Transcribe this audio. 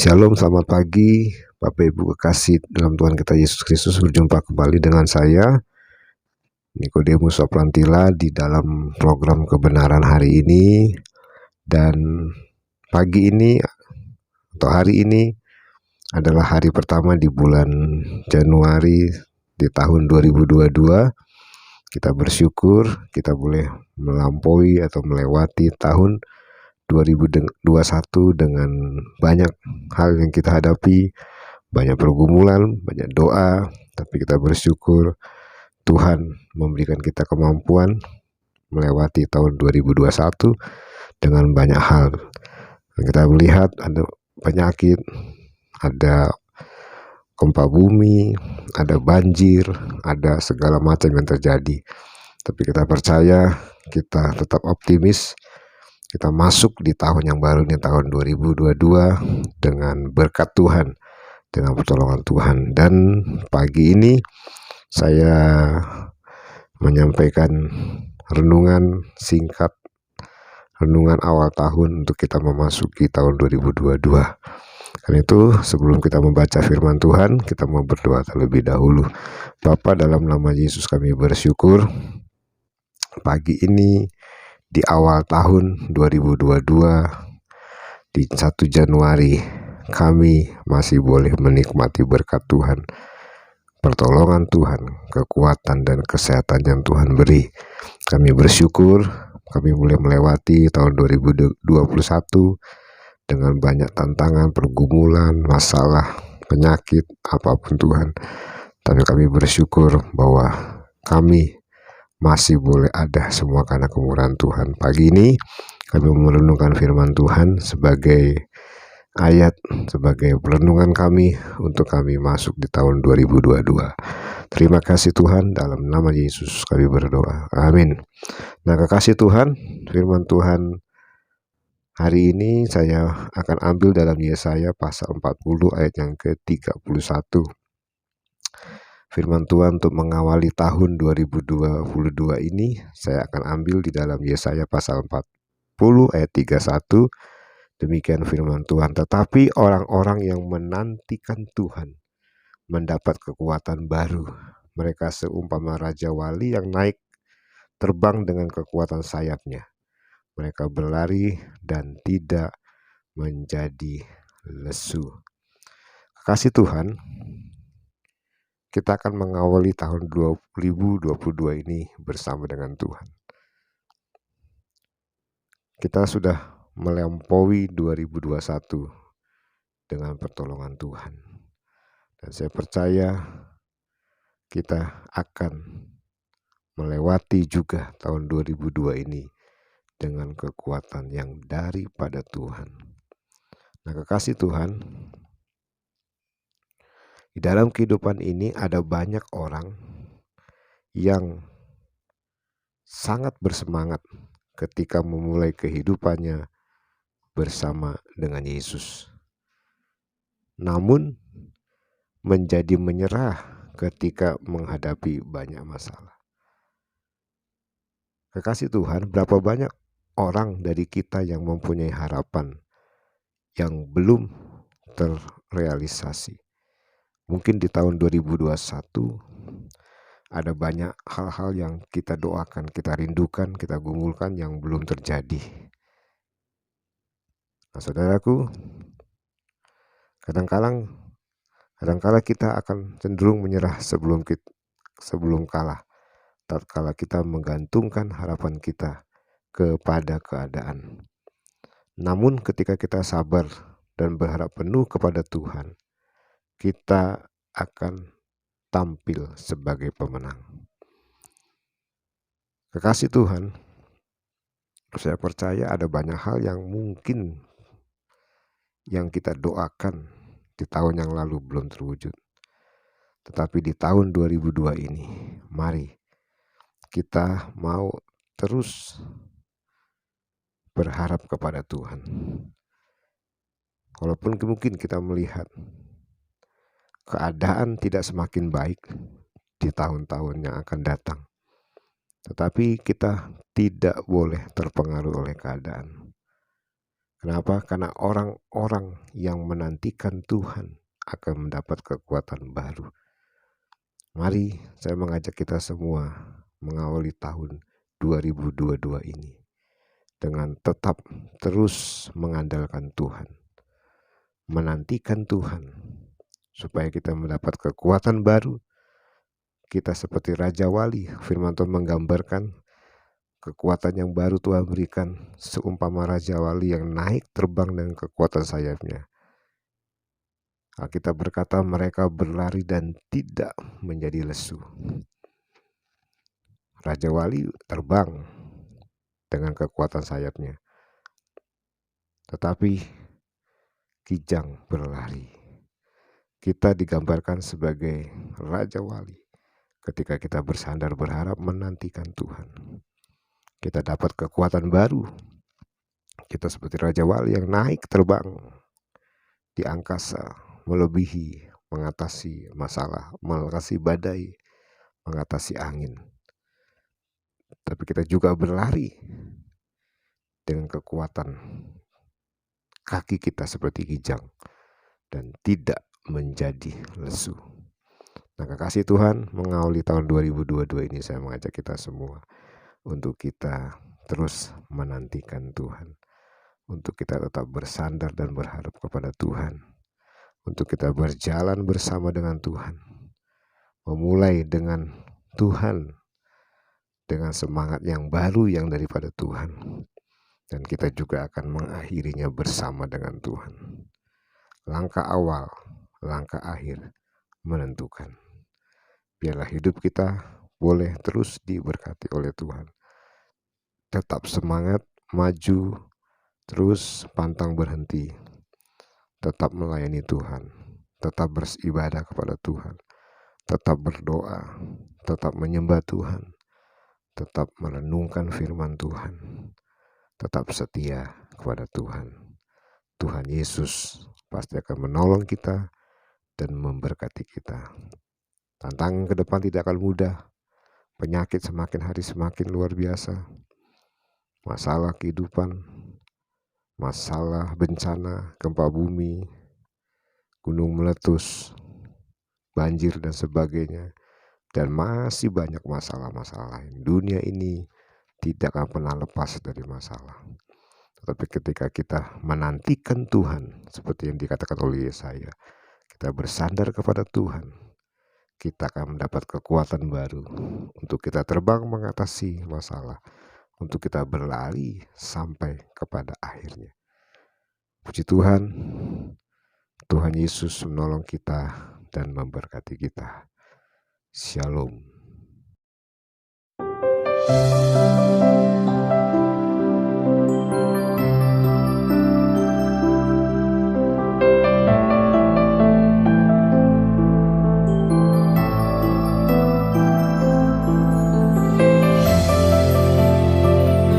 Shalom, selamat pagi Bapak Ibu kekasih dalam Tuhan kita Yesus Kristus. Berjumpa kembali dengan saya Nikodemus Soprantila di dalam program kebenaran hari ini. Dan pagi ini atau hari ini adalah hari pertama di bulan Januari di tahun 2022. Kita bersyukur kita boleh melampaui atau melewati tahun 2021 dengan banyak hal yang kita hadapi, banyak pergumulan, banyak doa, tapi kita bersyukur Tuhan memberikan kita kemampuan melewati tahun 2021 dengan banyak hal. Kita melihat ada penyakit, ada gempa bumi, ada banjir, ada segala macam yang terjadi. Tapi kita percaya, kita tetap optimis. Kita masuk di tahun yang baru ini, tahun 2022, dengan berkat Tuhan, dengan pertolongan Tuhan. Dan pagi ini saya menyampaikan renungan singkat, renungan awal tahun untuk kita memasuki tahun 2022. Karena itu sebelum kita membaca firman Tuhan, kita mau berdoa terlebih dahulu. Bapa, dalam nama Yesus kami bersyukur pagi ini di awal tahun 2022, di 1 Januari, kami masih boleh menikmati berkat Tuhan, pertolongan Tuhan, kekuatan dan kesehatan yang Tuhan beri. Kami bersyukur kami boleh melewati tahun 2021 dengan banyak tantangan, pergumulan, masalah, penyakit, apapun Tuhan. Tapi kami bersyukur bahwa kami masih boleh ada semua karena kemurahan Tuhan. Pagi ini kami merenungkan firman Tuhan sebagai ayat, sebagai perenungan kami untuk kami masuk di tahun 2022. Terima kasih Tuhan, dalam nama Yesus kami berdoa. Amin. Nah, kekasih Tuhan, firman Tuhan hari ini saya akan ambil dalam Yesaya pasal 40 ayat yang ke-31. Firman Tuhan untuk mengawali tahun 2022 ini saya akan ambil di dalam Yesaya pasal 40 ayat 31. Demikian firman Tuhan. Tetapi orang-orang yang menantikan Tuhan mendapat kekuatan baru. Mereka seumpama raja wali yang naik terbang dengan kekuatan sayapnya. Mereka berlari dan tidak menjadi lesu. Kasih Tuhan, kita akan mengawali tahun 2022 ini bersama dengan Tuhan. Kita sudah melampaui 2021 dengan pertolongan Tuhan. Dan saya percaya kita akan melewati juga tahun 2022 ini dengan kekuatan yang daripada Tuhan. Nah, kekasih Tuhan, di dalam kehidupan ini ada banyak orang yang sangat bersemangat ketika memulai kehidupannya bersama dengan Yesus. Namun menjadi menyerah ketika menghadapi banyak masalah. Kekasih Tuhan, berapa banyak orang dari kita yang mempunyai harapan yang belum terrealisasi. Mungkin di tahun 2021 ada banyak hal-hal yang kita doakan, kita rindukan, kita gumulkan yang belum terjadi. Nah, saudaraku, kadang-kala kita akan cenderung menyerah sebelum kalah. Tatkala kita menggantungkan harapan kita kepada keadaan. Namun ketika kita sabar dan berharap penuh kepada Tuhan, kita akan tampil sebagai pemenang. Kekasih Tuhan, saya percaya ada banyak hal yang mungkin yang kita doakan di tahun yang lalu belum terwujud. Tetapi di tahun 2002 ini, mari kita mau terus berharap kepada Tuhan. Walaupun mungkin kita melihat keadaan tidak semakin baik di tahun-tahun yang akan datang, tetapi kita tidak boleh terpengaruh oleh keadaan. Kenapa? Karena orang-orang yang menantikan Tuhan akan mendapat kekuatan baru. Mari saya mengajak kita semua mengawali tahun 2022 ini dengan tetap terus mengandalkan Tuhan, menantikan Tuhan, supaya kita mendapat kekuatan baru. Kita seperti Raja Wali, firman Tuhan menggambarkan kekuatan yang baru Tuhan berikan, seumpama Raja Wali yang naik terbang dengan kekuatan sayapnya. Alkitab berkata mereka berlari dan tidak menjadi lesu. Raja Wali terbang dengan kekuatan sayapnya, tetapi Kijang berlari. Kita digambarkan sebagai Raja Wali ketika kita bersandar berharap menantikan Tuhan. Kita dapat kekuatan baru. Kita seperti Raja Wali yang naik terbang di angkasa, melebihi, mengatasi masalah, mengatasi badai, mengatasi angin. Tapi kita juga berlari dengan kekuatan kaki kita seperti Kijang dan tidak menjadi lesu. Nah, kekasih Tuhan, mengawali tahun 2022 ini saya mengajak kita semua untuk kita terus menantikan Tuhan, untuk kita tetap bersandar dan berharap kepada Tuhan, untuk kita berjalan bersama dengan Tuhan, memulai dengan Tuhan, dengan semangat yang baru yang daripada Tuhan, dan kita juga akan mengakhirinya bersama dengan Tuhan. Langkah awal, langkah akhir menentukan. Biarlah hidup kita boleh terus diberkati oleh Tuhan. Tetap semangat, maju, terus pantang berhenti. Tetap melayani Tuhan, tetap beribadah kepada Tuhan, tetap berdoa, tetap menyembah Tuhan, tetap merenungkan firman Tuhan, tetap setia kepada Tuhan. Tuhan Yesus pasti akan menolong kita dan memberkati kita. Tantangan ke depan tidak akan mudah. Penyakit semakin hari semakin luar biasa. Masalah kehidupan, masalah bencana, gempa bumi, gunung meletus, banjir dan sebagainya. Dan masih banyak masalah-masalah lain. Dunia ini tidak akan pernah lepas dari masalah. Tetapi ketika kita menantikan Tuhan, seperti yang dikatakan oleh Yesaya, kita bersandar kepada Tuhan, kita akan mendapat kekuatan baru untuk kita terbang mengatasi masalah, untuk kita berlari sampai kepada akhirnya. Puji Tuhan, Tuhan Yesus menolong kita dan memberkati kita. Shalom.